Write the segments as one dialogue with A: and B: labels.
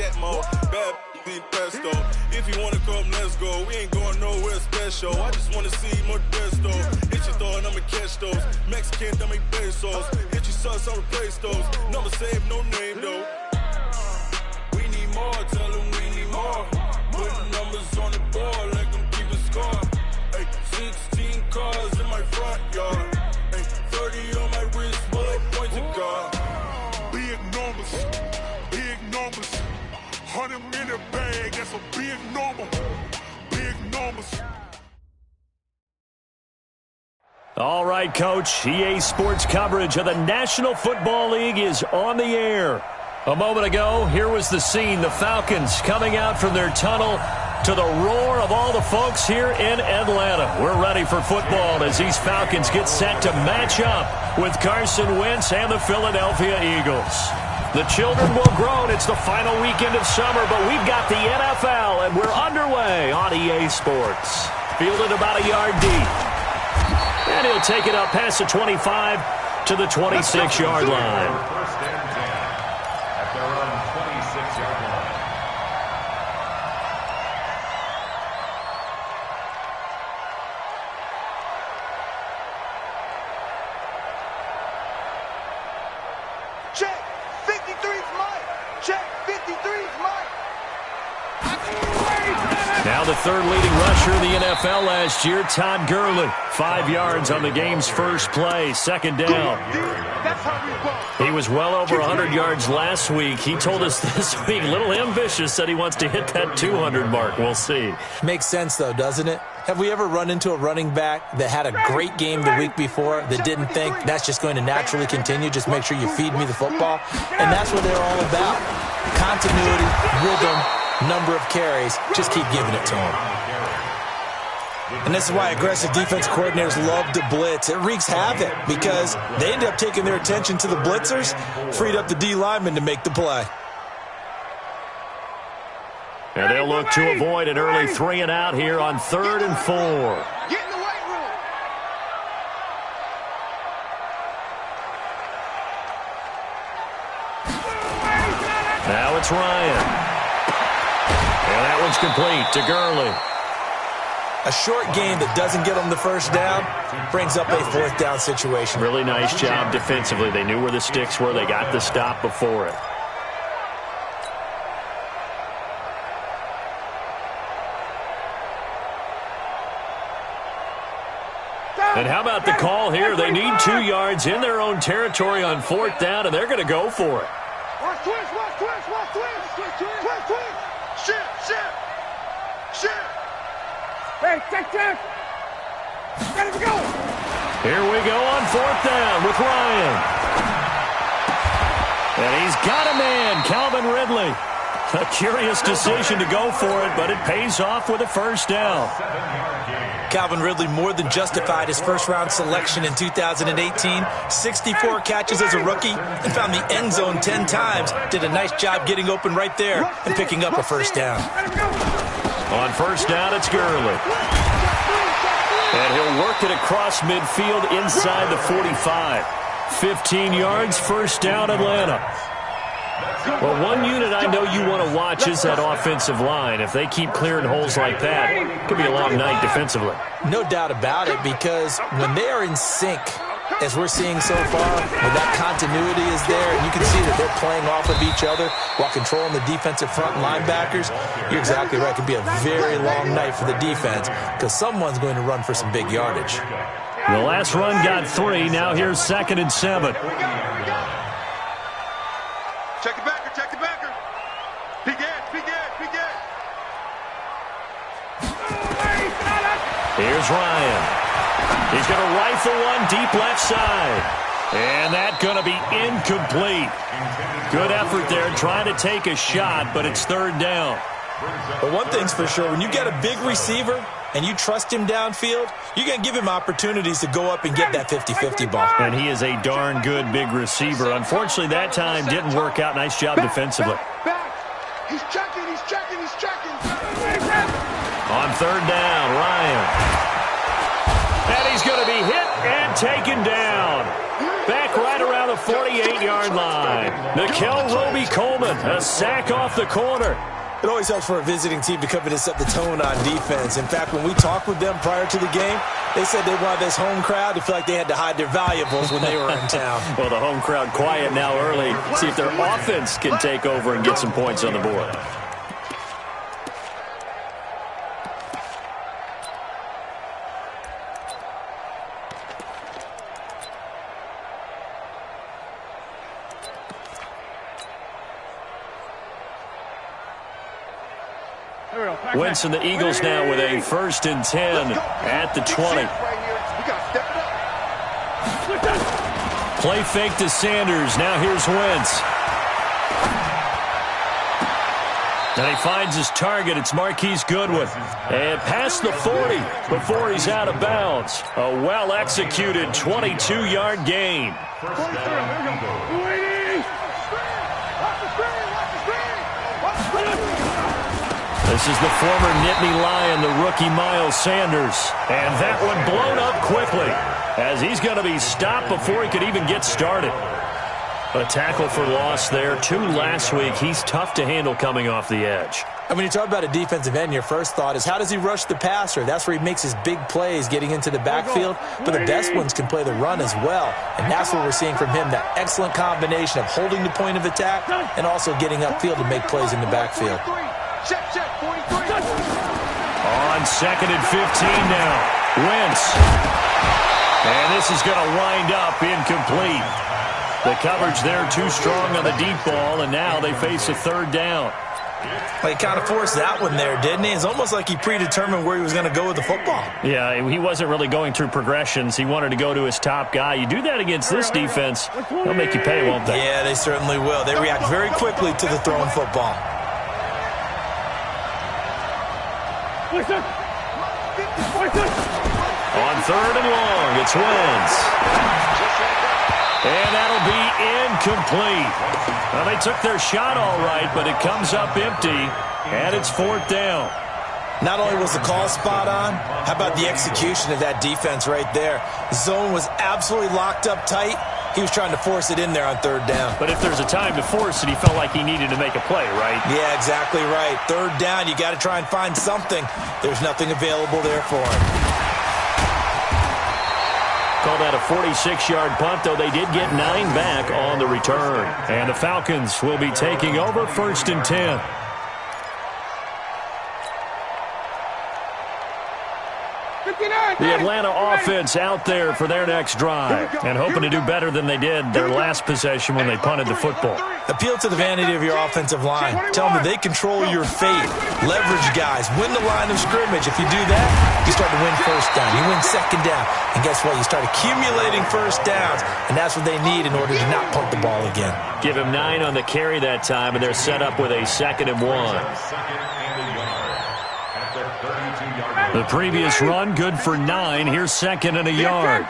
A: jet mode. Bad in pesto. If you wanna come, let's go. We ain't going nowhere special. I just wanna see more desto. Hit your throw and I'ma catch those. Mexican, that make pesos. Hit your sus, I'll replace those. Number save, no name though. We need more, tell them we need more. Putting numbers on the board, let them keep a score. Ay, 16 cars in my front yard. Ay, 30 on my wrist, bullet points of God.
B: Big numbers, big numbers. 100 minute bag, that's a big number. Big numbers.
C: All right, Coach. EA Sports coverage of the National Football League is on the air. A moment ago, here was the scene. The Falcons coming out from their tunnel to the roar of all the folks here in Atlanta. We're ready for football as these Falcons get set to match up with Carson Wentz and the Philadelphia Eagles. The children will groan. It's the final weekend of summer, but we've got the NFL, and we're underway on EA Sports. Fielded about a yard deep. And he'll take it up past the 25 to the 26-yard line.
D: First and 10 at their own 26-yard line.
E: Check. 53's mine. Check. 53's mine.
C: Now the third leading rusher in the NFL last year, Todd Gurley. 5 yards on the game's first play, second down. He was well over 100 yards last week. He told us this week, a little ambitious, said he wants to hit that 200 mark. We'll see.
F: Makes sense, though, doesn't it? Have we ever run into a running back that had a great game the week before that didn't think that's just going to naturally continue? Just make sure you feed me the football. And that's what they're all about. Continuity, rhythm, number of carries. Just keep giving it to them. And this is why aggressive defense coordinators love to blitz. It wreaks havoc because they end up taking their attention to the blitzers, freed up the D lineman to make the play.
C: And they'll look to avoid an early 3 and out here on 3rd and 4.
E: Get in the weight room.
C: Now it's Ryan. And that one's complete to Gurley.
F: A short game that doesn't get them the first down brings up a 4th down situation.
C: Really nice job defensively. They knew where the sticks were. They got the stop before it. And how about the call here? They need 2 yards in their own territory on 4th down, and they're going to go for it.
E: Watch twist, watch twist, watch twist. Twist, twist. Shift. Hey, check. Let it go.
C: Here we go on 4th down with Ryan. And he's got a man, Calvin Ridley. A curious decision to go for it, but it pays off with a first down.
F: Calvin Ridley more than justified his first-round selection in 2018. 64 catches as a rookie and found the end zone 10 times. Did a nice job getting open right there and picking up a first down.
C: On first down, it's Gurley. And he'll work it across midfield inside the 45. 15 yards, first down, Atlanta. Well, one unit I know you want to watch is that offensive line. If they keep clearing holes like that, it could be a long night defensively.
F: No doubt about it, because when they are in sync, as we're seeing so far, when that continuity is there, and you can see that they're playing off of each other while controlling the defensive front linebackers, you're exactly right. It could be a very long night for the defense because someone's going to run for some big yardage.
C: The last run got 3. Now here's 2nd and 7.
E: Check the backer. Peek in.
C: Here's Ryan. He's going to rifle one deep left side. And that's going to be incomplete. Good effort there trying to take a shot, but it's 3rd down.
F: But one thing's for sure, when you get a big receiver and you trust him downfield, you're going to give him opportunities to go up and get that 50-50 ball.
C: And he is a darn good big receiver. Unfortunately, that time didn't work out. Nice job defensively.
E: Back. He's checking.
C: On 3rd down, Ryan. And he's going to be hit and taken down. Back right around the 48-yard line. Nickel Roby-Coleman, a sack off the corner.
F: It always helps for a visiting team to come in and set the tone on defense. In fact, when we talked with them prior to the game, they said they wanted this home crowd to feel like they had to hide their valuables when they were in town.
C: Well, the home crowd quiet now early. See if their offense can take over and get some points on the board. Wentz and the Eagles now with a 1st and 10 at the 20. Play fake to Sanders. Now here's Wentz. And he finds his target. It's Marquise Goodwin. And past the 40 before he's out of bounds. A well-executed 22-yard gain. This is the former Nittany Lion, the rookie Miles Sanders. And that one blown up quickly as he's going to be stopped before he could even get started. A tackle for loss there. 2 last week. He's tough to handle coming off the edge.
F: And when you talk about a defensive end, your first thought is how does he rush the passer? That's where he makes his big plays getting into the backfield. But the best ones can play the run as well. And that's what we're seeing from him, that excellent combination of holding the point of attack and also getting upfield to make plays in the backfield.
C: On 2nd and 15 now. Wentz. And this is going to wind up incomplete. The coverage there too strong on the deep ball, and now they face a 3rd down.
F: Well, he kind of forced that one there, didn't he? It's almost like he predetermined where he was going to go with the football.
C: Yeah, he wasn't really going through progressions. He wanted to go to his top guy. You do that against this defense, they'll make you pay, won't they?
F: Yeah, they certainly will. They react very quickly to the thrown football.
C: On 3rd and long, it's Wentz. And that'll be incomplete. Well, they took their shot all right, but it comes up empty, and it's 4th down.
F: Not only was the call spot on, how about the execution of that defense right there? The zone was absolutely locked up tight. He was trying to force it in there on 3rd down.
C: But if there's a time to force it, he felt like he needed to make a play, right?
F: Yeah, exactly right. 3rd down, you got to try and find something. There's nothing available there for him.
C: Called out a 46-yard punt, though they did get 9 back on the return. And the Falcons will be taking over 1st and 10. The Atlanta offense out there for their next drive and hoping to do better than they did their last possession when they punted the football.
F: Appeal to the vanity of your offensive line. Tell them that they control your fate. Leverage guys. Win the line of scrimmage. If you do that, you start to win 1st down. You win 2nd down. And guess what? You start accumulating 1st downs. And that's what they need in order to not punt the ball again.
C: Give him 9 on the carry that time, and they're set up with a 2nd and 1. The previous run, good for 9. Here's 2nd and a yard.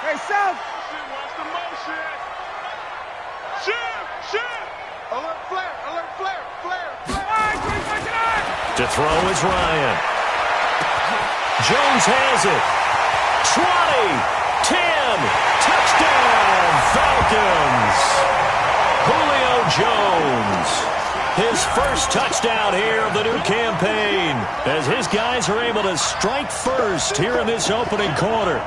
E: Hey, South. Alert flare.
C: To throw is Ryan. Jones has it. 20, 10, touchdown, Falcons. Julio Jones. His first touchdown here of the new campaign as his guys are able to strike first here in this opening quarter.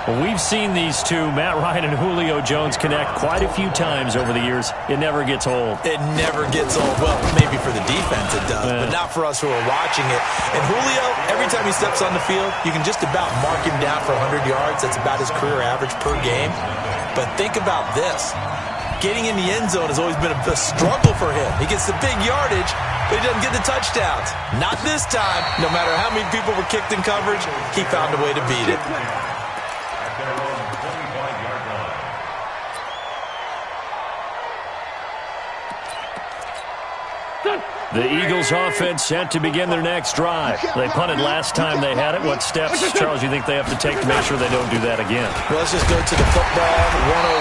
C: Well, we've seen these two, Matt Ryan and Julio Jones, connect quite a few times over the years. It never gets old.
F: It never gets old. Well, maybe for the defense it does, but not for us who are watching it. And Julio, every time he steps on the field, you can just about mark him down for 100 yards. That's about his career average per game. But think about this. Getting in the end zone has always been a struggle for him. He gets the big yardage, but he doesn't get the touchdowns. Not this time. No matter how many people were kicked in coverage, he found a way to beat it.
C: The Eagles offense set to begin their next drive. They punted last time they had it. What steps, Charles, you think they have to take to make sure they don't do that again?
F: Well, let's just go to the football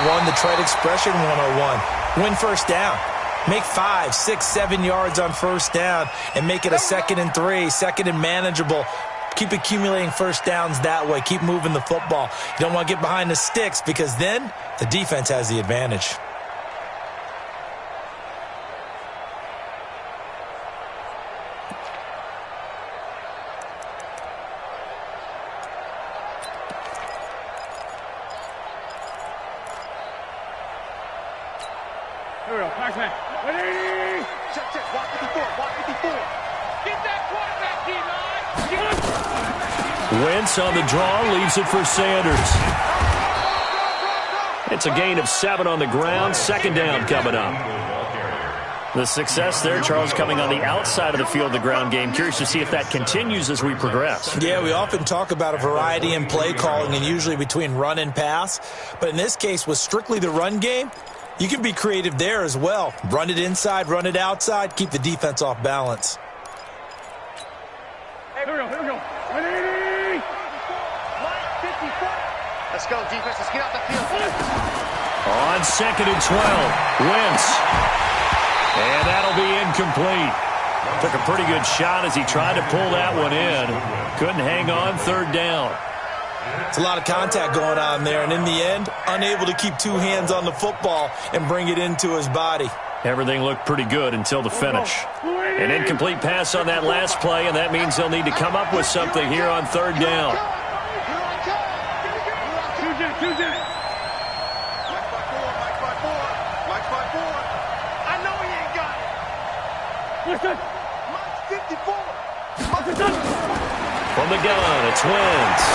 F: 101, the trade expression 101. Win 1st down. Make 5, 6, 7 yards on 1st down and make it a 2nd and 3, 2nd and manageable. Keep accumulating first downs that way. Keep moving the football. You don't want to get behind the sticks because then the defense has the advantage.
E: Here we go. Nice man. Ready? Check. Walk 54. Walk 54. Get that quarterback, D-line.
C: Wentz on the draw, leaves it for Sanders. It's a gain of 7 on the ground. Second down coming up. The success there, Charles, coming on the outside of the field, the ground game. Curious to see if that continues as we progress.
F: Yeah, we often talk about a variety in play calling and usually between run and pass. But in this case, with strictly the run game, you can be creative there as well. Run it inside, run it outside, keep the defense off balance.
E: Hey, here we go. Ready? Line 54. Let's go, defense. Let's get out the field.
C: On 2nd and 12, Wentz. And that'll be incomplete. Took a pretty good shot as he tried to pull that one in. Couldn't hang on, 3rd down.
F: It's a lot of contact going on there, and in the end, unable to keep 2 hands on the football and bring it into his body.
C: Everything looked pretty good until the finish. An incomplete pass on that last play, and that means they'll need to come up with something here on 3rd down.
E: I know he ain't got it. Listen. Mike's 54.
C: From the gun, it's Wentz.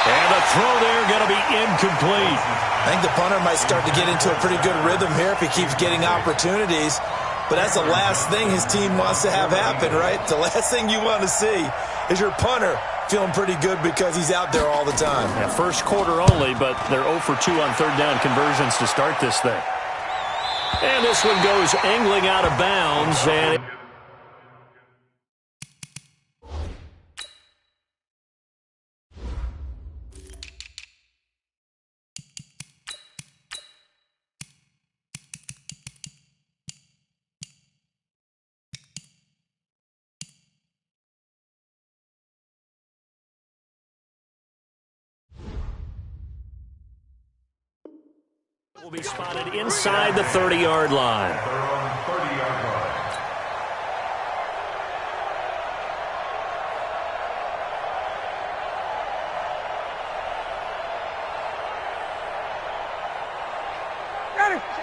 C: And the throw there going to be incomplete.
F: I think the punter might start to get into a pretty good rhythm here if he keeps getting opportunities. But that's the last thing his team wants to have happen, right? The last thing you want to see is your punter feeling pretty good because he's out there all the time.
C: Yeah, first quarter only, but they're 0 for 2 on 3rd down conversions to start this thing. And this one goes angling out of bounds, and will be spotted inside the 30-yard line.
D: They're on 30-yard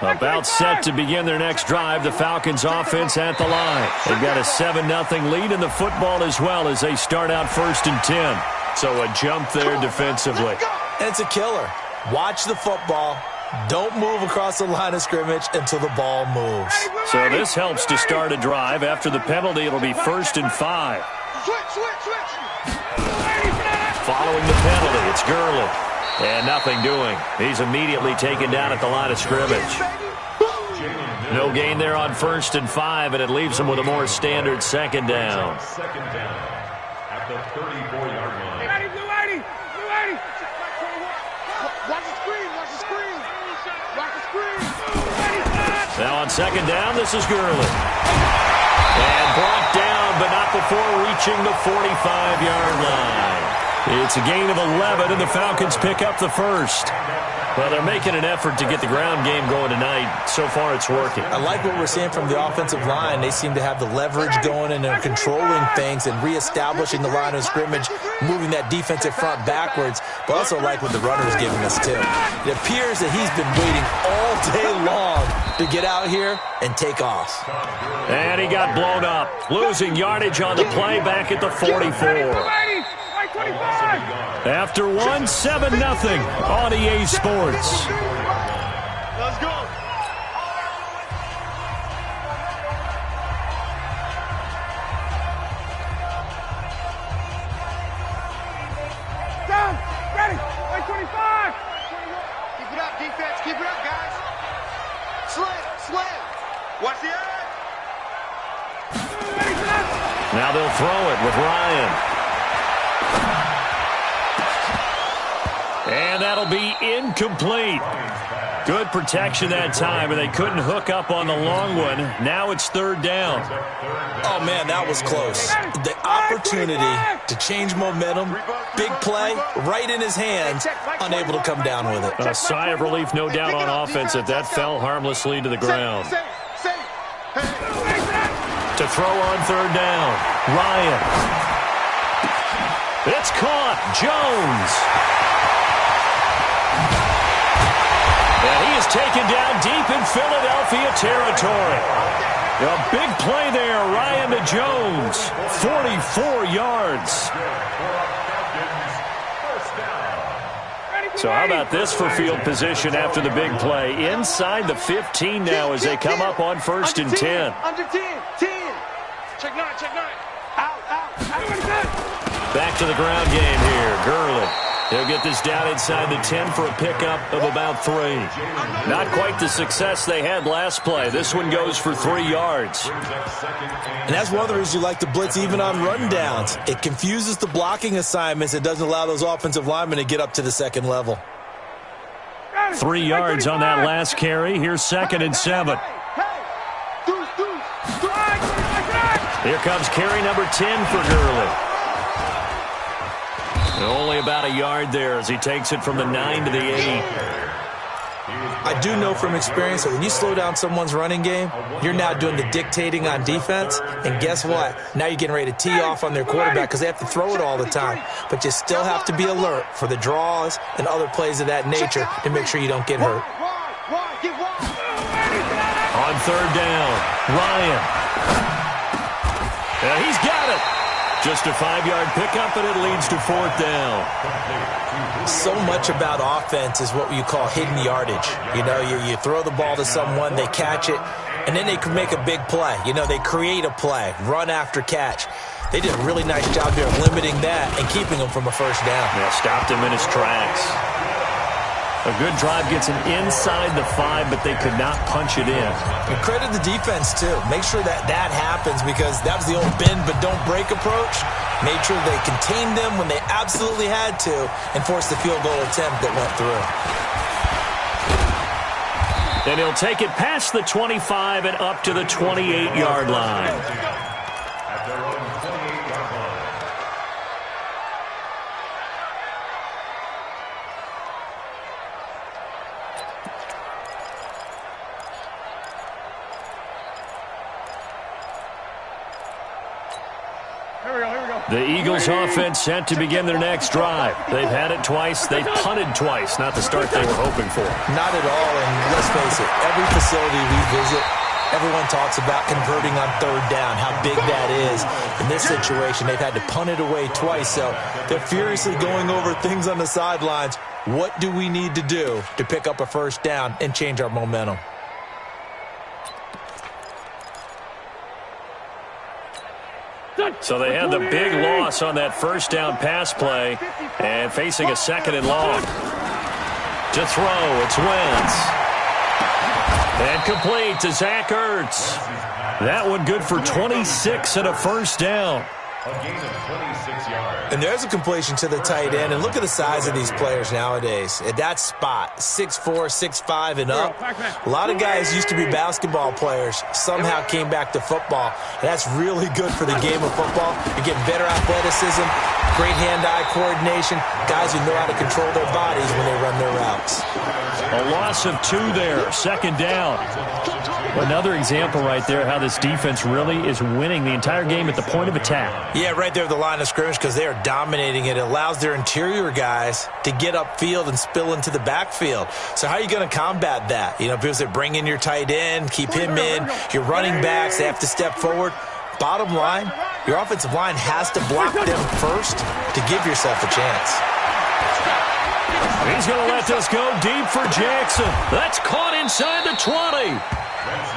D: line.
C: About set to begin their next drive, the Falcons offense at the line. They've got a 7-0 lead in the football as well as they start out 1st and 10. So a jump there defensively.
F: And it's a killer. Watch the football. Don't move across the line of scrimmage until the ball moves.
C: So this helps to start a drive. After the penalty, it'll be 1st and 5. Following the penalty, it's Gurley. And nothing doing. He's immediately taken down at the line of scrimmage. No gain there on 1st and 5, and it leaves him with a more standard 2nd down.
D: 2nd down at the 34-yard line.
E: Watch the screen.
C: Now on 2nd down, this is Gurley. And brought down, but not before reaching the 45-yard line. It's a gain of 11, and the Falcons pick up the 1st. Well, they're making an effort to get the ground game going tonight. So far, it's working.
F: I like what we're seeing from the offensive line. They seem to have the leverage going, and they're controlling things and reestablishing the line of scrimmage, moving that defensive front backwards. But also like what the runner's giving us, too. It appears that he's been waiting all day long to get out here and take off.
C: And he got blown up, losing yardage on the play back at the 44. After 1, 7-0 on EA Sports.
E: Let's go. Down. Ready. 25. Keep it up, defense. Keep it up, guys. Slam. Watch the eye.
C: Now they'll throw it with Ryan. And that'll be incomplete. Good protection that time, and they couldn't hook up on the long one. Now it's third down.
F: Oh, man, that was close. The opportunity to change momentum, big play, right in his hands, unable to come down with it.
C: A sigh of relief, no doubt, on offense that fell harmlessly to the ground. To throw on third down, Ryan. It's caught. Jones. And he is taken down deep in Philadelphia territory. A big play there, Ryan to Jones. 44 yards. So how about this for field position after the big play? Inside the 15 now as they come up on 1st and 10.
E: Under 10. Check 9. Out.
C: Back to the ground game here. Gurley. He'll get this down inside the 10 for a pickup of about 3. Not quite the success they had last play. This one goes for 3 yards.
F: And that's one of the reasons you like to blitz even on rundowns. It confuses the blocking assignments. It doesn't allow those offensive linemen to get up to the second level.
C: 3 yards on that last carry. Here's 2nd and 7. Here comes carry number 10 for Gurley. Only about a yard there as he takes it from the 9 to the 8.
F: I do know from experience that when you slow down someone's running game, you're now doing the dictating on defense. And guess what? Now you're getting ready to tee off on their quarterback because they have to throw it all the time. But you still have to be alert for the draws and other plays of that nature to make sure you don't get hurt.
C: On third down, Ryan. And he's got it. Just a 5-yard pickup, and it leads to 4th down.
F: So much about offense is what you call hidden yardage. You know, you throw the ball to someone, they catch it, and then they can make a big play. You know, they create a play, run after catch. They did a really nice job there of limiting that and keeping him from a first down.
C: Yeah, stopped him in his tracks. A good drive gets him inside the 5, but they could not punch it in.
F: And credit the defense, too. Make sure that happens because that was the old bend but don't break approach. Made sure they contained them when they absolutely had to and forced the field goal attempt that went through.
C: And he'll take it past the 25 and up to the 28-yard line. The Eagles offense set to begin their next drive. They've had it twice. They've punted twice. Not the start they were hoping for.
F: Not at all, and let's face it, every facility we visit, everyone talks about converting on third down, how big that is. In this situation, they've had to punt it away twice, so they're furiously going over things on the sidelines. What do we need to do to pick up a first down and change our momentum?
C: So they had the big loss on that first down pass play and facing a 2nd and long. To throw, it's Wentz. And complete to Zach Ertz. That one good for 26 and a first down.
D: A gain of 26 yards.
F: And there's a completion to the tight end. And look at the size of these players nowadays. At that spot, 6'4", 6'5", and up. A lot of guys used to be basketball players. Somehow came back to football. And that's really good for the game of football. You're getting better athleticism, great hand-eye coordination, guys who know how to control their bodies when they run their routes.
C: A loss of 2 there, 2nd down. Another example right there how this defense really is winning the entire game at the point of attack.
F: Yeah, right there at the line of scrimmage because they are dominating it. It allows their interior guys to get upfield and spill into the backfield. So how are you going to combat that? You know, people say bring in your tight end, keep him in. Your running backs, they have to step forward. Bottom line, your offensive line has to block them first to give yourself a chance.
C: He's going to let this go deep for Jackson. That's caught inside the 20.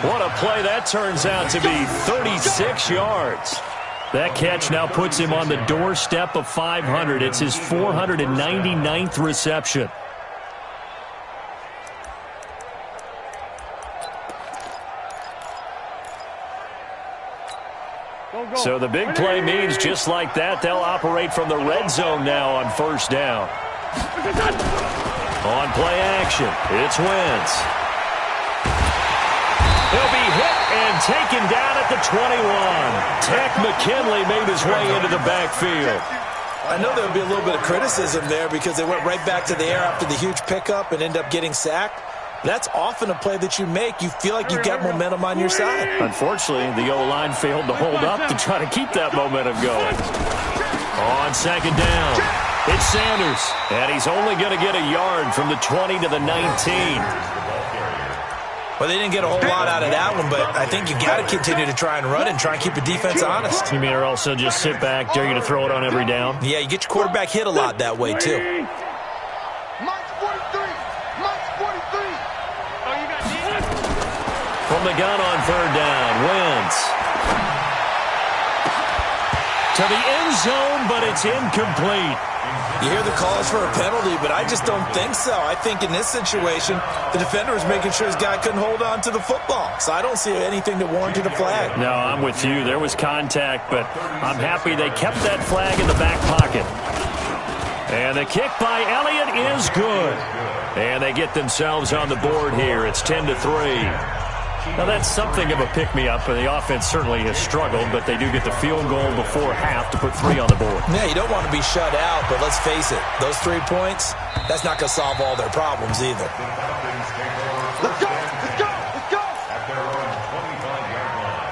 C: What a play that turns out to be, 36 yards. That catch now puts him on the doorstep of 500. It's his 499th reception. So the big play means just like that, they'll operate from the red zone now on first down. On play action, it's Wentz. He'll be hit and taken down at the 21. Tech McKinley made his way into the backfield.
F: I know there would be a little bit of criticism there because they went right back to the air after the huge pickup and end up getting sacked. That's often a play that you make. You feel like you've got momentum on your side.
C: Unfortunately, the O-line failed to hold up to try to keep that momentum going. On second down, it's Sanders, and he's only going to get a yard from the 20 to the 19.
F: Well, they didn't get a whole lot out of that one, but I think you got to continue to try and run and try and keep the defense honest.
C: You mean or also just sit back, dare you to throw it on every down?
F: Yeah, you get your quarterback hit a lot that way, too.
C: From the gun on third down, Wentz. To the end zone, but it's incomplete.
F: You hear the calls for a penalty, but I just don't think so. I think in this situation, the defender was making sure his guy couldn't hold on to the football. So I don't see anything that warranted a flag.
C: No, I'm with you. There was contact, but I'm happy they kept that flag in the back pocket. And the kick by Elliott is good. And they get themselves on the board here. It's 10-3. Now, that's something of a pick-me-up, and the offense certainly has struggled, but they do get the field goal before half to put 3 on the board.
F: Yeah, you don't want to be shut out, but let's face it, those 3 points, that's not going to solve all their problems either.
E: Let's go! Let's go! Let's go!
D: At their own 25-yard line.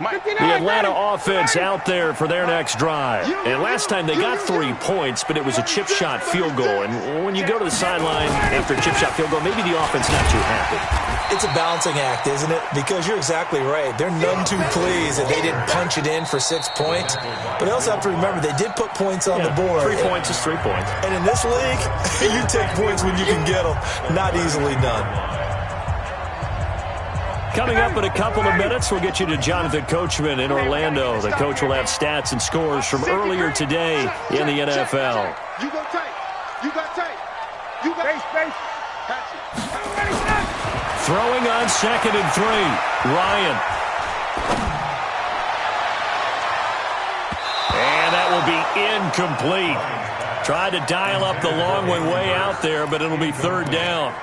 C: The Atlanta offense out there for their next drive. And last time they got 3 points, but it was a chip shot field goal. And when you go to the sideline after a chip shot field goal, maybe the offense not too happy.
F: It's a balancing act, isn't it? Because you're exactly right. They're none too pleased that they didn't punch it in for 6 points. But they also have to remember they did put points on the board.
C: 3 points is 3 points.
F: And in this league, you take points when you can get them. Not easily done.
C: Coming up in a couple of minutes, we'll get you to Jonathan Coachman in Orlando. The coach will have stats and scores from earlier today in the NFL.
E: You go tight. You got tight. You got space.
C: Throwing on 2nd and 3. Ryan. And that will be incomplete. Tried to dial up the long way out there, but it'll be 3rd down.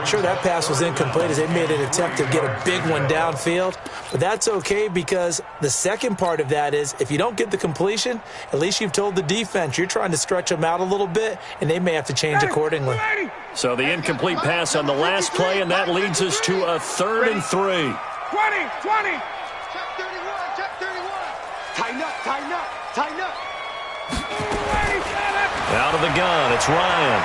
F: Sure, that pass was incomplete as they made an attempt to get a big one downfield. But that's okay because the second part of that is if you don't get the completion, at least you've told the defense you're trying to stretch them out a little bit, and they may have to change accordingly.
C: So the incomplete pass on the last play, and that leads us to a 3rd and 3.
E: 20. Check 31. Check 31. Tighten up. Tighten up. Tighten up.
C: Out of the gun, it's Ryan.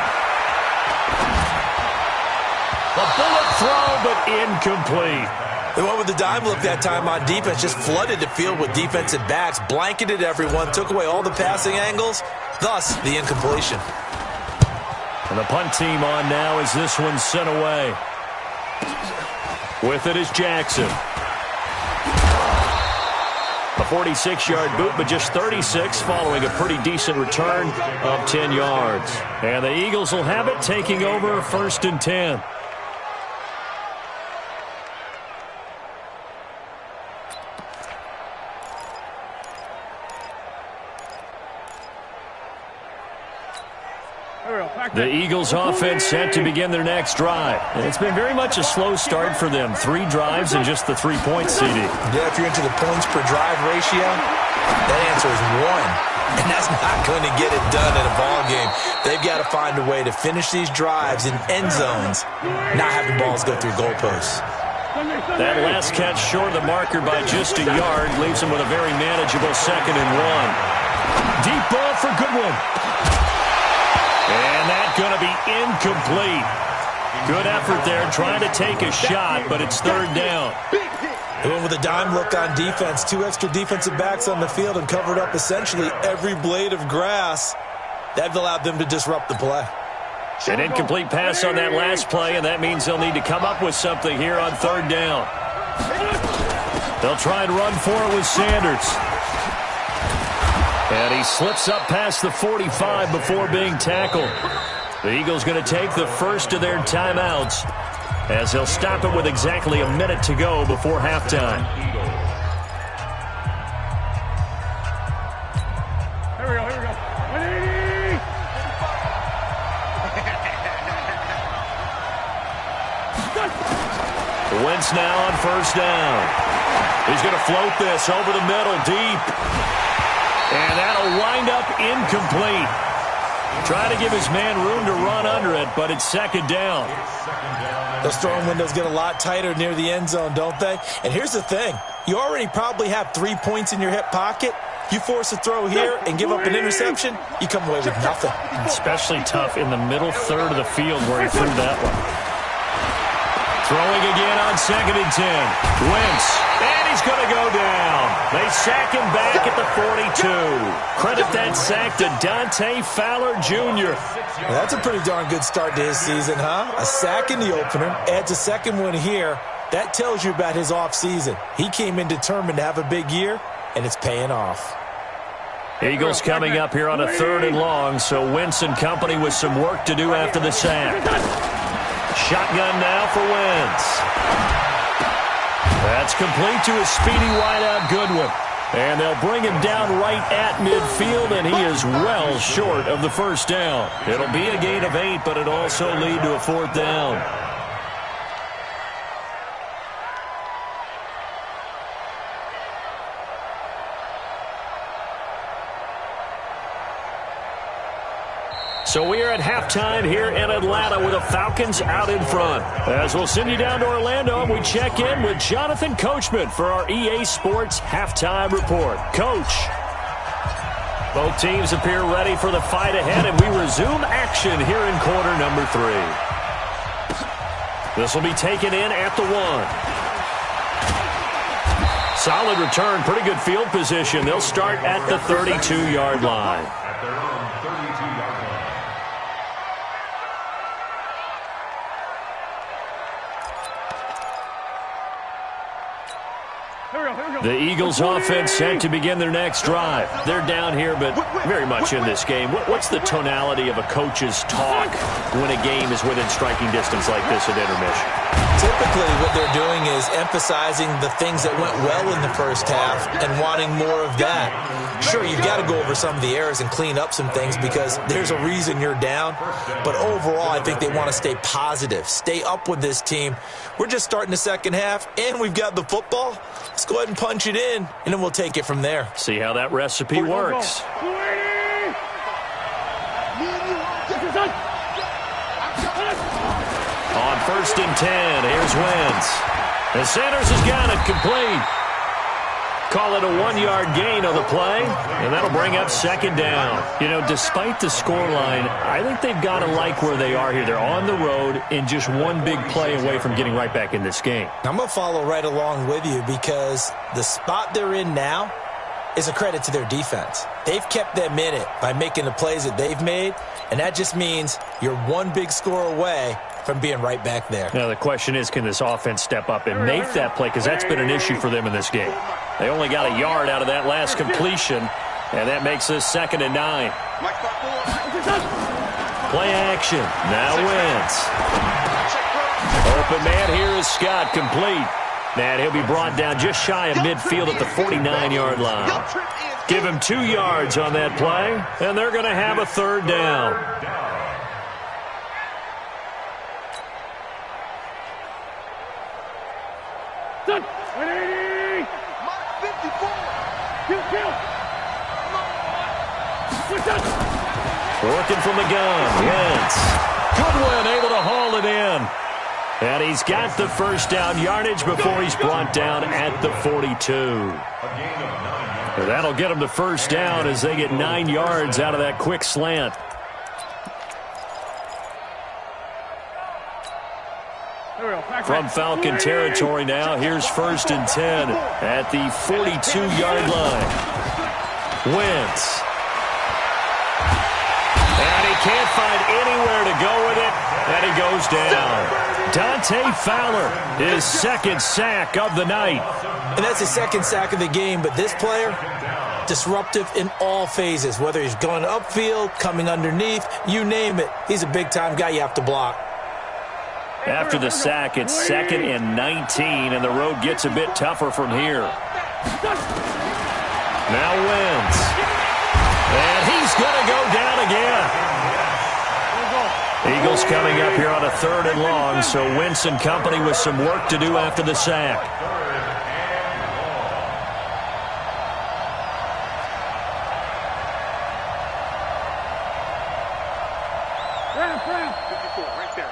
C: The bullet throw, but incomplete.
F: The one with the dime look that time on defense just flooded the field with defensive backs, blanketed everyone, took away all the passing angles, thus the incompletion.
C: And the punt team on now as this one's sent away. With it is Jackson. A 46-yard boot, but just 36 following a pretty decent return of 10 yards. And the Eagles will have it, taking over 1st and 10. The Eagles offense set to begin their next drive. It's been very much a slow start for them. 3 drives and just the 3-point CD.
F: Yeah, if you're into the points per drive ratio, that answer is 1. And that's not going to get it done in a ball game. They've got to find a way to finish these drives in end zones, not having balls go through goalposts.
C: That last catch short of the marker by just a yard leaves them with a very manageable 2nd and 1. Deep ball for Goodwin. And that's going to be incomplete. Good effort there trying to take a shot, but it's 3rd down.
F: They went with a dime look on defense. 2 extra defensive backs on the field and covered up essentially every blade of grass. That allowed them to disrupt the play.
C: An incomplete pass on that last play, and that means they'll need to come up with something here on 3rd down. They'll try and run for it with Sanders. And he slips up past the 45 before being tackled. The Eagles going to take the first of their timeouts. as he'll stop it with exactly a minute to go before halftime.
E: Here we go. 180!
C: Wentz now on first down. He's going to float this over the middle, deep. And that'll wind up incomplete. Trying to give his man room to run under it, but it's second down.
F: Those throwing windows get a lot tighter near the end zone, don't they? And here's the thing. You already probably have 3 points in your hip pocket. You force a throw here and give up an interception, you come away with nothing.
C: Especially tough in the middle third of the field where he threw that one. Throwing again on 2nd and 10. Wentz, and he's going to go down. They sack him back at the 42. Credit that sack to Dante Fowler Jr.
F: Well, that's a pretty darn good start to his season, huh? A sack in the opener, adds a second one here. That tells you about his offseason. He came in determined to have a big year, and it's paying off.
C: Eagles coming up here on a 3rd and long, so Wentz and company with some work to do after the sack. Shotgun now for Wentz. That's complete to a speedy wideout Goodwin. And they'll bring him down right at midfield, and he is well short of the first down. It'll be a gain of 8, but it'll also lead to a 4th down. So we are at halftime here in Atlanta with the Falcons out in front. As we'll send you down to Orlando, and we check in with Jonathan Coachman for our EA Sports Halftime Report. Coach. Both teams appear ready for the fight ahead, and we resume action here in quarter number 3. This will be taken in at the 1. Solid return, pretty good field position. They'll start at the 32-yard line. The Eagles offense set to begin their next drive. They're down here, but very much in this game. What's the tonality of a coach's talk when a game is within striking distance like this at intermission?
F: Typically, what they're doing is emphasizing the things that went well in the first half and wanting more of that. Sure, you've got to go over some of the errors and clean up some things because there's a reason you're down. But overall, I think they want to stay positive, stay up with this team. We're just starting the second half, and we've got the football. Let's go ahead and punch it in, and then we'll take it from there.
C: See how that recipe works. On 1st and 10, here's Wentz. And Sanders has got it complete. Call it a 1-yard gain on the play, and that'll bring up 2nd down. You know, despite the scoreline, I think they've got to like where they are here. They're on the road and just one big play away from getting right back in this game.
F: I'm going to follow right along with you because the spot they're in now is a credit to their defense. They've kept them in it by making the plays that they've made, and that just means you're one big score away from being right back there.
C: Now, the question is, can this offense step up and make that play? Because that's been an issue for them in this game. They only got a yard out of that last completion, and that makes this 2nd and 9. Play action. Now Wentz. Open man here is Scott, complete. And he'll be brought down just shy of midfield at the 49-yard line. Give him 2 yards on that play, and they're going to have a 3rd down. Working from the gun, Wentz. Goodwin able to haul it in. And he's got the first down yardage before he's brought down at the 42. That'll get him the first down as they get 9 yards out of that quick slant. From Falcon territory now, here's 1st and 10 at the 42-yard line. Wentz. And he can't find anywhere to go with it, and he goes down. Dante Fowler, his 2nd sack of the night.
F: And that's his 2nd sack of the game, but this player, disruptive in all phases, whether he's going upfield, coming underneath, you name it. He's a big-time guy you have to block.
C: After the sack, it's 2nd and 19, and the road gets a bit tougher from here. Now Wentz. And he's going to go down again. Eagles coming up here on a 3rd and long, so Wentz and company with some work to do after the sack.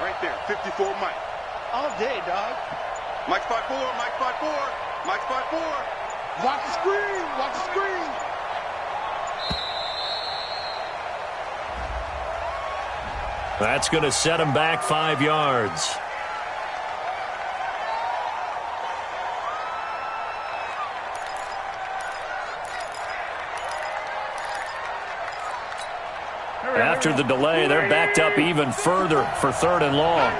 E: Right there. 54, Mike. All day, dog. Mike's 5'4", Mike's 5'4", Mike's 5'4". Watch the screen, watch the screen.
C: That's going to set him back 5 yards. After the delay, they're backed up even further for 3rd and long.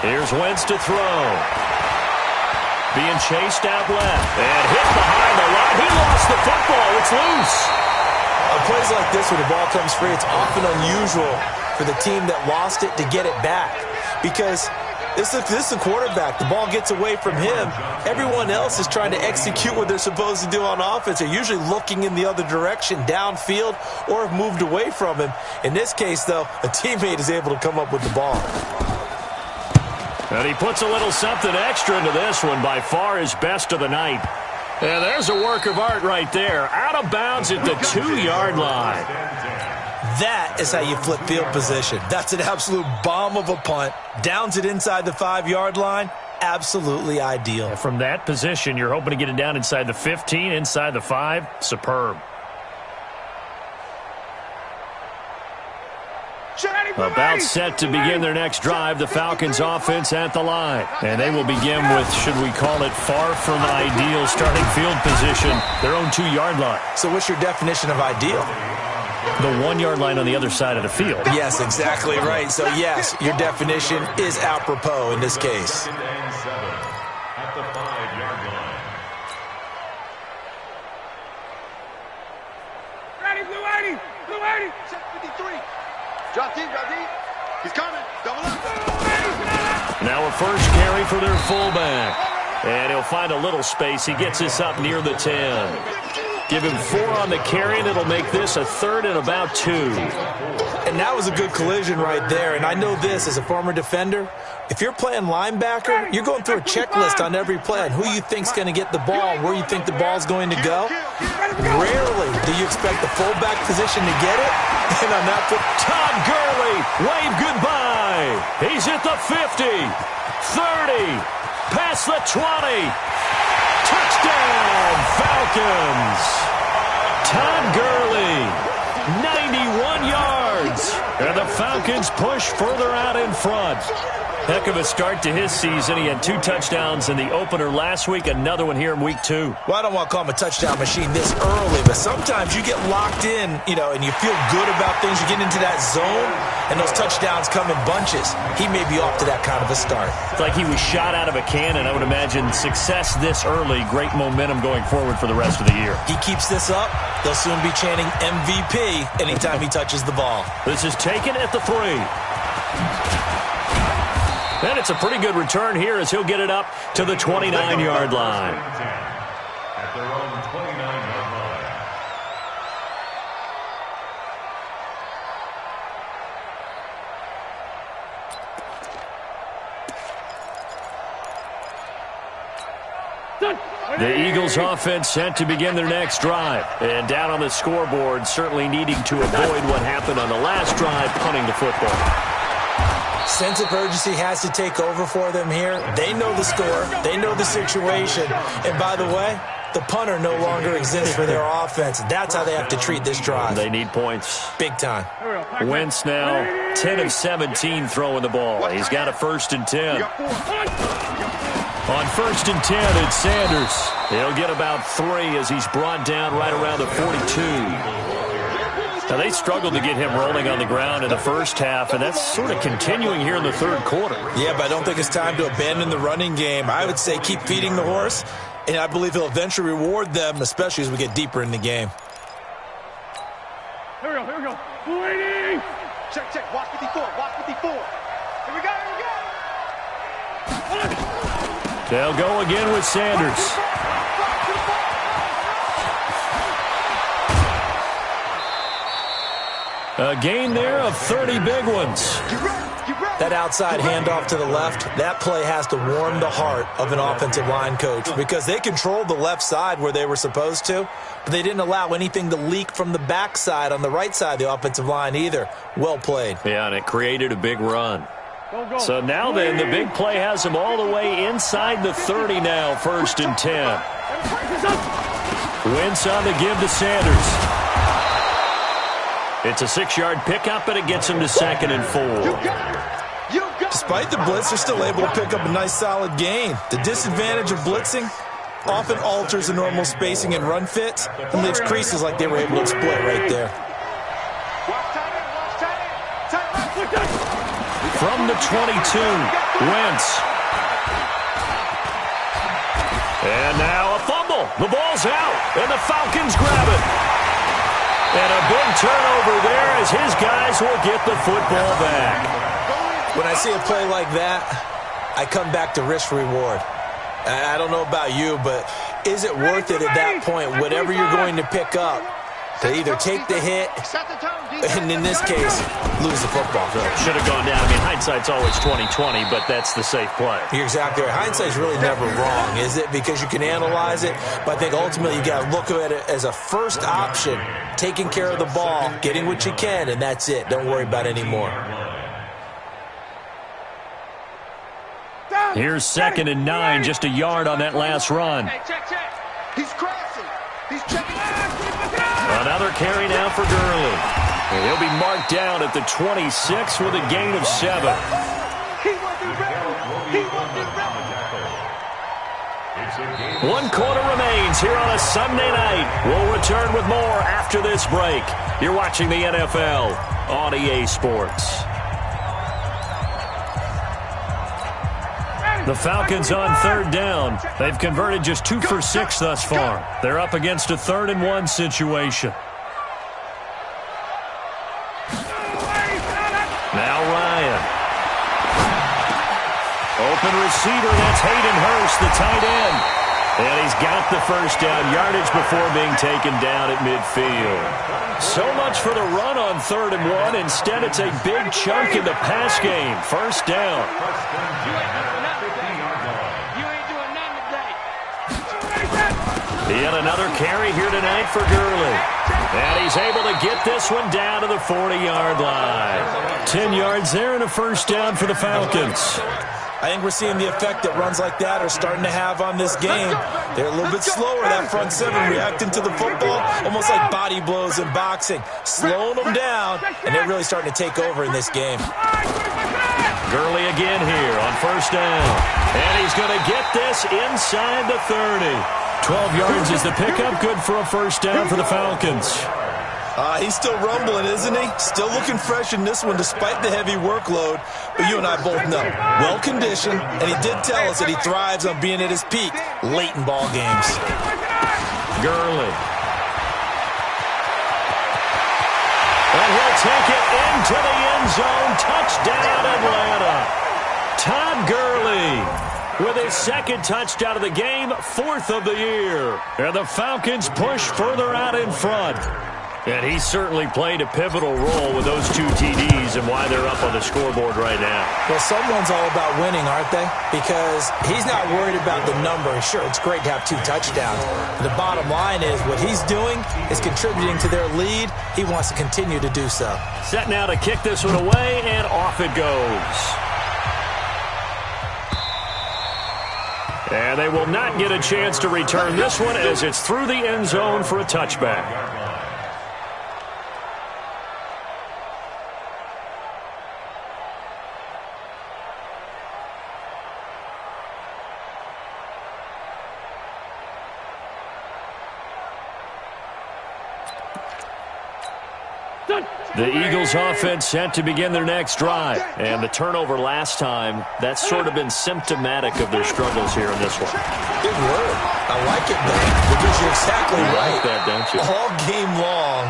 C: Here's Wentz to throw. Being chased out left and hit behind the line. He lost the football. It's loose.
F: On plays like this where the ball comes free, it's often unusual for the team that lost it to get it back because this is the quarterback. The ball gets away from him. Everyone else is trying to execute what they're supposed to do on offense. They're usually looking in the other direction, downfield, or have moved away from him. In this case, though, a teammate is able to come up with the ball.
C: And he puts a little something extra into this one, by far his best of the night. And there's a work of art right there. Out of bounds at the 2-yard line.
F: That is how you flip field position. That's an absolute bomb of a punt. Downs it inside the 5-yard line. Absolutely ideal.
C: And from that position, you're hoping to get it down inside the 15, inside the 5. Superb. About set to begin their next drive, the Falcons offense at the line. And they will begin with, should we call it, far from ideal starting field position, their own 2-yard line.
F: So what's your definition of ideal?
C: The 1-yard line on the other side of the field.
F: Yes, exactly right. So, yes, your definition is apropos in this case.
D: At the 5-yard line.
E: Ready, Blue 80, Blue 80. Check 53. Drop deep. He's coming. Double up.
C: Now a first carry for their fullback. And he'll find a little space. He gets this up near the 10. Give him 4 on the carry, and it'll make this a 3rd and about 2.
F: And that was a good collision right there. And I know this as a former defender. If you're playing linebacker, you're going through a checklist on every play on who you think's going to get the ball, where you think the ball's going to go. Rarely do you expect the fullback position to get it. And on that
C: Todd Gurley, wave goodbye. He's at the 50, 30, past the 20. Touchdown, Falcons. Todd Gurley, 91 yards. And the Falcons push further out in front. Heck of a start to his season. He had 2 touchdowns in the opener last week, another one here in week 2.
F: Well, I don't want to call him a touchdown machine this early, but sometimes you get locked in, and you feel good about things. You get into that zone, and those touchdowns come in bunches. He may be off to that kind of a start.
C: It's like he was shot out of a cannon. I would imagine success this early, great momentum going forward for the rest of the year.
F: He keeps this up, they'll soon be chanting MVP anytime he touches the ball.
C: This is taken at the 3. And it's a pretty good return here as he'll get it up to the 29-yard line.
D: At their own 29-yard line.
C: The Eagles offense set to begin their next drive. And down on the scoreboard, certainly needing to avoid what happened on the last drive, punting the football.
F: Sense of urgency has to take over for them here. They know the score. They know the situation. And by the way, the punter no longer exists for their offense. That's how they have to treat this drive.
C: They need points.
F: Big time.
C: Wentz now 10 of 17 throwing the ball. He's got a 1st and 10. On 1st and 10, it's Sanders. He'll get about 3 as he's brought down right around the 42. Now, they struggled to get him rolling on the ground in the first half, and that's sort of continuing here in the 3rd quarter.
F: Yeah, but I don't think it's time to abandon the running game. I would say keep feeding the horse, and I believe he'll eventually reward them, especially as we get deeper in the game.
E: Here we go. 280. Check. Watch 54.
C: They'll go again with Sanders. A gain there of 30 big ones.
F: That outside handoff to the left, that play has to warm the heart of an offensive line coach because they controlled the left side where they were supposed to, but they didn't allow anything to leak from the backside on the right side of the offensive line either. Well played.
C: Yeah, and it created a big run. So now then, the big play has them all the way inside the 30 now, 1st and 10. Wentz on the give to Sanders. It's a 6-yard pickup, and it gets him to 2nd and 4.
F: Despite the blitz, they're still able to pick up a nice, solid gain. The disadvantage of blitzing often alters the normal spacing and run fits and leaves creases like they were able to exploit right there.
C: From the 22, Wentz. And now a fumble. The ball's out, and the Falcons grab it. And a big turnover there as his guys will get the football back.
F: When I see a play like that, I come back to risk-reward. I don't know about you, but is it worth it at that point, whatever you're going to pick up, to either take the hit and, in this case, lose the football?
C: Should have gone down. I mean, hindsight's always 20/20, but that's the safe play.
F: You're exactly right. Hindsight's really never wrong, is it? Because you can analyze it, but I think ultimately you got to look at it as a first option, taking care of the ball, getting what you can, and that's it. Don't worry about it anymore.
C: Here's 2nd and 9, just a yard on that last run.
E: He's crashing. He's checking.
C: Another carry now for Gurley. And he'll be marked down at the 26 with a gain of 7.
E: He wasn't ready. He wasn't ready.
C: 1 quarter remains here on a Sunday night. We'll return with more after this break. You're watching the NFL on EA Sports. The Falcons on 3rd down. They've converted just 2 for 6 thus far. They're up against a 3rd and 1 situation. Now Ryan. Open receiver, that's Hayden Hurst, the tight end. And he's got the first down yardage before being taken down at midfield. So much for the run on 3rd and 1. Instead, it's a big chunk in the pass game. First down. Yet another carry here tonight for Gurley. And he's able to get this one down to the 40-yard line. 10 yards there and a first down for the Falcons.
F: I think we're seeing the effect that runs like that are starting to have on this game. They're a little bit slower, that front 7, reacting to the football, almost like body blows in boxing, slowing them down, and they're really starting to take over in this game.
C: Gurley again here on first down. And he's going to get this inside the 30. 12 yards is the pickup, good for a first down for the Falcons.
F: He's still rumbling, isn't he? Still looking fresh in this one despite the heavy workload. But you and I both know, well-conditioned, and he did tell us that he thrives on being at his peak late in ball games.
C: Gurley. And he'll take it into the end zone. Touchdown, Atlanta. Todd Gurley with his 2nd touchdown of the game, 4th of the year. And the Falcons push further out in front. And he certainly played a pivotal role with those 2 TDs and why they're up on the scoreboard right now.
F: Well, someone's all about winning, aren't they? Because he's not worried about the number. Sure, it's great to have 2 touchdowns. But the bottom line is what he's doing is contributing to their lead. He wants to continue to do so.
C: Set now to kick this one away, and off it goes. And they will not get a chance to return this one as it's through the end zone for a touchback. The Eagles offense set to begin their next drive. And the turnover last time, that's sort of been symptomatic of their struggles here in this one.
F: Good word. I like it, man, because you're exactly right.
C: You like that, don't you?
F: All game long,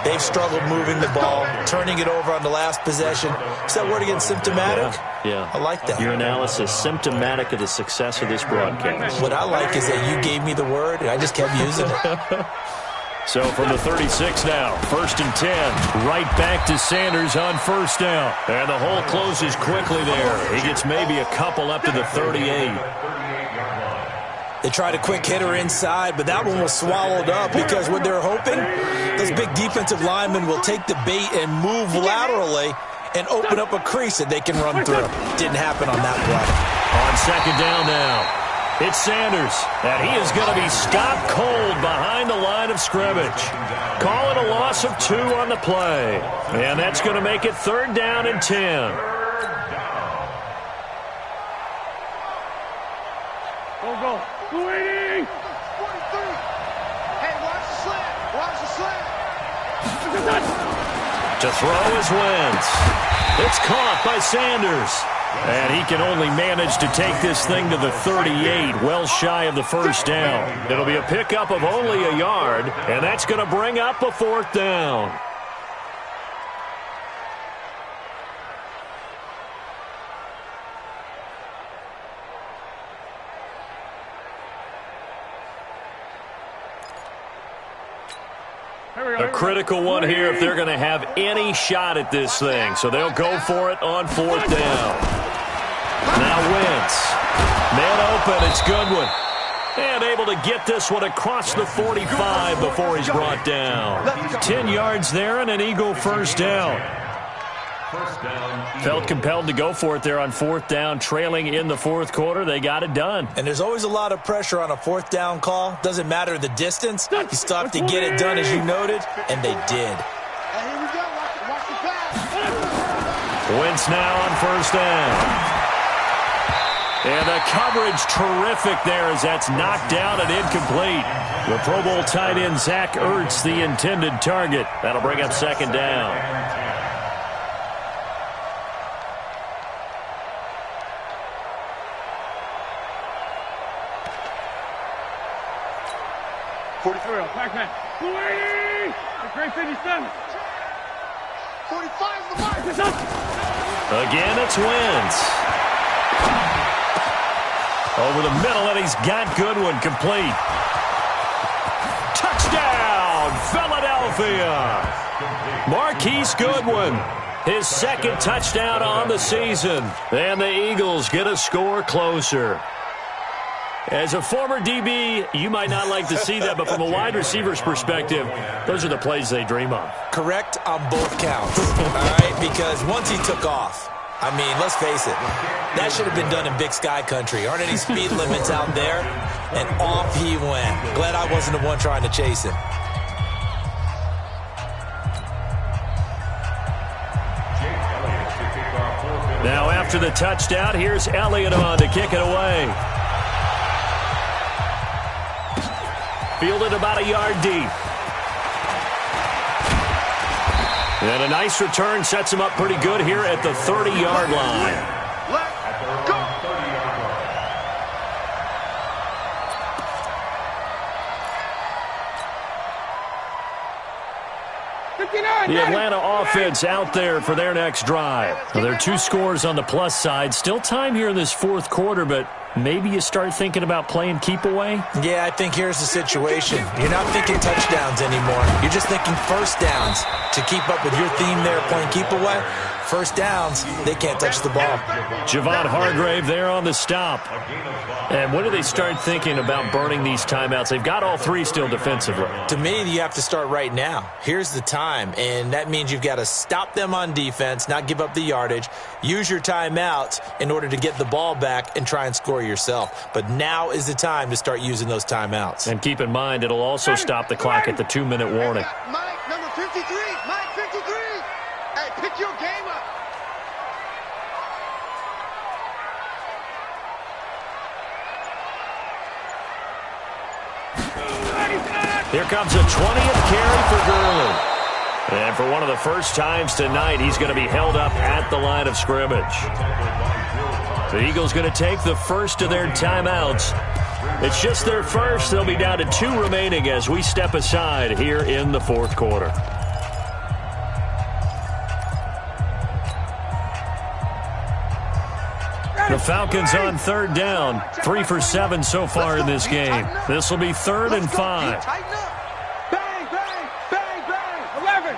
F: They've struggled moving the ball, turning it over on the last possession. Is that word again, symptomatic?
C: Yeah.
F: I like that.
C: Your analysis, symptomatic of the success of this broadcast.
F: What I like is that you gave me the word, and I just kept using it.
C: So from the 36 now, 1st and 10, right back to Sanders on 1st down. And the hole closes quickly there. He gets maybe a couple up to the 38.
F: They tried a quick hitter inside, but that one was swallowed up because what they're hoping, those big defensive linemen will take the bait and move laterally and open up a crease that they can run through. Didn't happen on that play.
C: On 2nd down now. It's Sanders, and he is going to be stopped cold behind the line of scrimmage. Call it a loss of 2 on the play. And that's going to make it 3rd down and 10.
G: Go. 280.
E: 43. Hey, watch the slant. Watch the slant.
C: To throw is Wentz. It's caught by Sanders. And he can only manage to take this thing to the 38, well shy of the 1st down. It'll be a pickup of only a yard, and that's going to bring up a 4th down. A critical one here if they're going to have any shot at this thing. So they'll go for it on 4th down. Now Wentz. Man open, it's Goodwin. And able to get this one across the 45 before he's brought down. 10 yards there and an Eagle 1st down. Felt compelled to go for it there on 4th down, trailing in the 4th quarter. They got it done.
F: And there's always a lot of pressure on a 4th down call. Doesn't matter the distance. You still have to get it done, as you noted, and they did.
E: Here we go. Watch the pass.
C: Wentz now on 1st down. And the coverage terrific there as that's knocked down and incomplete. The Pro Bowl tight end Zach Ertz, the intended target. That'll bring up 2nd down.
G: Backman. 280. Great 57.
E: 45 is the mark.
C: Again, it's Wentz. Over the middle, and he's got Goodwin complete. Touchdown, Philadelphia. Marquise Goodwin, his 2nd touchdown on the season. And the Eagles get a score closer. As a former DB, you might not like to see that, but from a wide receiver's perspective, those are the plays they dream of.
F: Correct on both counts, all right? Because once he took off, I mean, let's face it, that should have been done in Big Sky country. Aren't any speed limits out there? And off he went. Glad I wasn't the one trying to chase him.
C: Now after the touchdown, here's Elliott on to kick it away. Fielded about a yard deep. And a nice return sets him up pretty good here at the 30-yard line.
E: Let's go.
C: The Atlanta offense out there for their next drive. Now, there are 2 scores on the plus side. Still time here in this 4th quarter, but maybe you start thinking about playing keep away?
F: Yeah, I think here's the situation. You're not thinking touchdowns anymore. You're just thinking 1st downs. To keep up with your theme there, playing keep away, 1st downs, they can't touch the ball.
C: Javon Hargrave there on the stop. And when do they start thinking about burning these timeouts? They've got all 3 still defensively.
F: To me, you have to start right now. Here's the time, and that means you've got to stop them on defense, not give up the yardage, use your timeouts in order to get the ball back and try and score yourself. But now is the time to start using those timeouts.
C: And keep in mind, it'll also stop the clock at the 2-minute warning.
E: Mike, number 53. Mike, 53. Hey, pick your game up.
C: Here comes a 20th carry for Gurley. And for one of the first times tonight, he's going to be held up at the line of scrimmage. The Eagles going to take the first of their timeouts. It's just their first. They'll be down to 2 remaining as we step aside here in the 4th quarter. Falcons on third down. 3 for 7 so far in this game. This will be 3rd and 5.
E: Bang, bang, bang, bang. 11.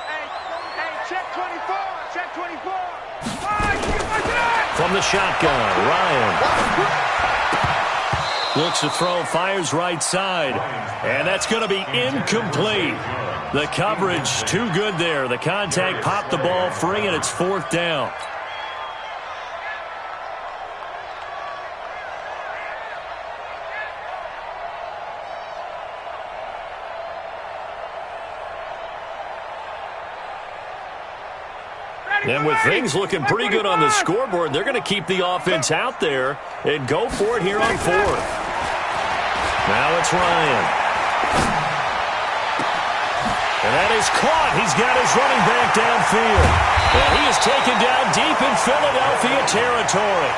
E: Hey, check 24. Check 24.
C: From the shotgun, Ryan looks to throw, fires right side, and that's going to be incomplete. The coverage too good there. The contact popped the ball free, and it's 4th down. And with things looking pretty good on the scoreboard, they're going to keep the offense out there and go for it here on 4th. Now it's Ryan. And that is caught. He's got his running back downfield. And he is taken down deep in Philadelphia territory.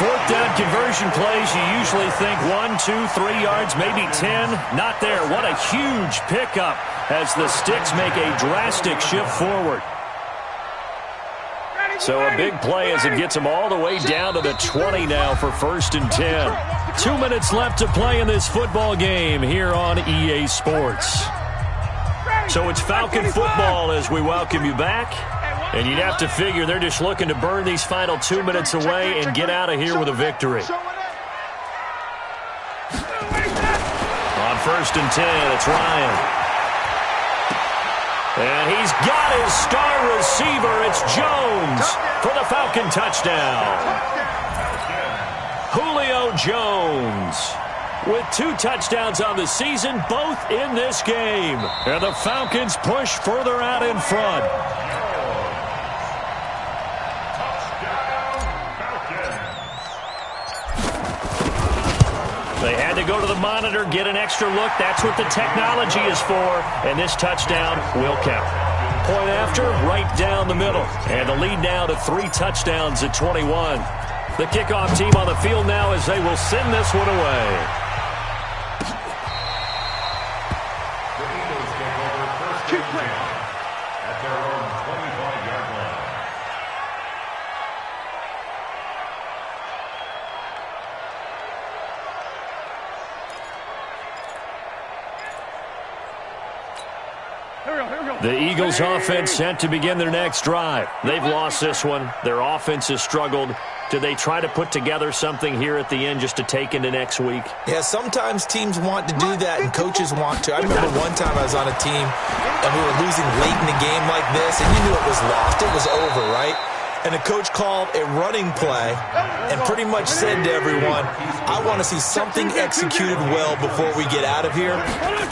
C: 4th down conversion plays, you usually think 1, 2, 3 yards, maybe 10. Not there. What a huge pickup as the Sticks make a drastic shift forward. So a big play as it gets them all the way down to the 20 now for 1st and 10. 2 minutes left to play in this football game here on EA Sports. So it's Falcon football as we welcome you back. And you'd have to figure they're just looking to burn these final 2 minutes away and get out of here with a victory. On 1st and 10, it's Ryan. And he's got his star receiver. It's Jones for the Falcon touchdown. Julio Jones with 2 touchdowns on the season, both in this game. And the Falcons push further out in front. They had to go to the monitor, get an extra look. That's what the technology is for. And this touchdown will count. Point after, right down the middle. And the lead now to 3 touchdowns at 21. The kickoff team on the field now as they will send this one away.
D: The Eagles take over 1st and 10 at their own 25-yard line.
C: The Eagles offense set to begin their next drive. They've lost this one. Their offense has struggled. Do they try to put together something here at the end just to take into next week?
F: Yeah, sometimes teams want to do that and coaches want to. I remember one time I was on a team and we were losing late in the game like this and you knew it was lost. It was over, right? And the coach called a running play and pretty much said to everyone, I want to see something executed well before we get out of here.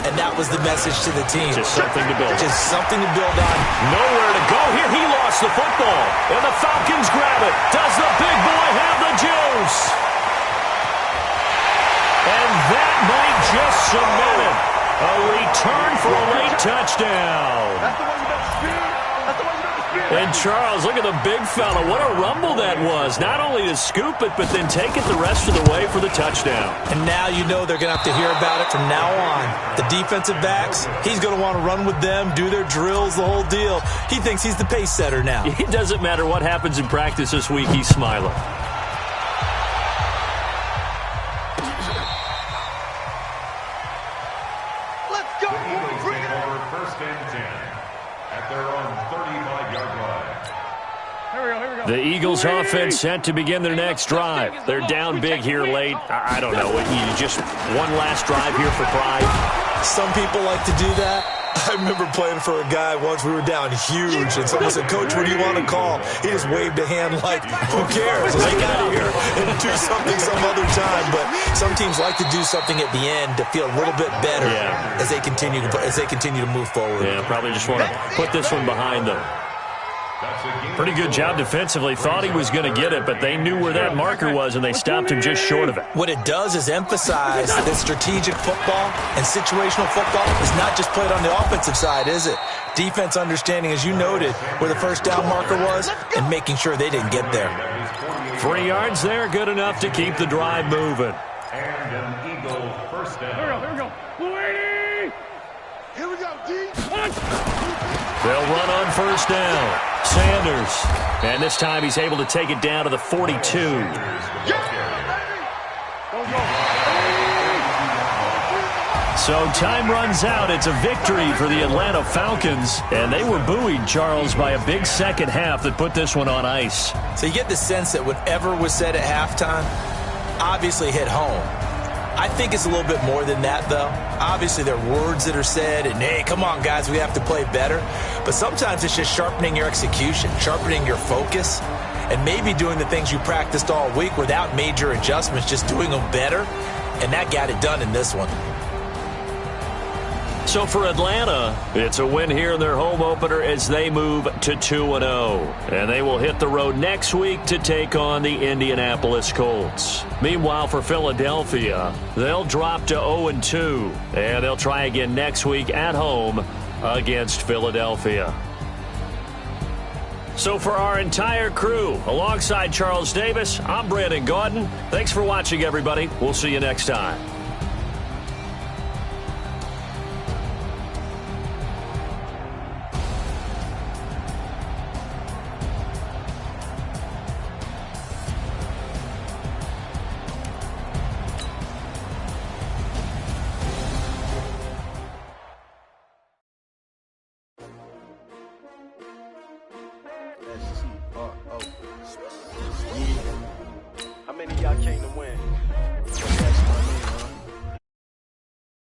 F: And that was the message to the team.
C: Just something to build.
F: Just something to build on.
C: Nowhere to go here. He lost the football. And the Falcons grab it. Does the big boy have the juice? And that might just cement it. A return for a late touchdown.
E: That's the one you better speed. That's the one you better speed.
C: And Charles, look at the big fella. What a rumble that was. Not only to scoop it, but then take it the rest of the way for the touchdown.
F: And now you know they're going to have to hear about it from now on. The defensive backs, he's going to want to run with them, do their drills, the whole deal. He thinks he's the pace setter now.
C: It doesn't matter what happens in practice this week. He's smiling.
E: Let's go.
D: The Eagles take over 1st and 10 at their own 35-yard line.
G: Here we go.
C: The Eagles offense set to begin their next drive. They're down big here late. I don't know. You just one last drive here for pride.
F: Some people like to do that. I remember playing for a guy once. We were down huge, and someone said, Coach, what do you want to call? He just waved a hand like, who cares? Let's get out of here and do something some other time. But some teams like to do something at the end to feel a little bit better as they continue to move forward.
C: Yeah, probably just want to put this one behind them. Pretty good job defensively. Thought he was going to get it, but they knew where that marker was, and they stopped him just short of it.
F: What it does is emphasize that strategic football and situational football is not just played on the offensive side, is it? Defense understanding, as you noted, where the first down marker was and making sure they didn't get there.
C: 3 yards there, good enough to keep the drive moving.
D: And an Eagle 1st down.
G: Here we go.
E: Here we go, D.
C: They'll run on first down. Sanders. And this time he's able to take it down to the 42. So time runs out. It's a victory for the Atlanta Falcons. And they were buoyed, Charles, by a big second half that put this one on ice.
F: So you get the sense that whatever was said at halftime obviously hit home. I think it's a little bit more than that, though. Obviously, there are words that are said, and, hey, come on, guys, we have to play better. But sometimes it's just sharpening your execution, sharpening your focus, and maybe doing the things you practiced all week without major adjustments, just doing them better. And that got it done in this one.
C: So for Atlanta, it's a win here in their home opener as they move to 2-0. And they will hit the road next week to take on the Indianapolis Colts. Meanwhile, for Philadelphia, they'll drop to 0-2. And they'll try again next week at home against Philadelphia. So for our entire crew, alongside Charles Davis, I'm Brandon Gaudin. Thanks for watching, everybody. We'll see you next time.
E: How many of y'all came to win?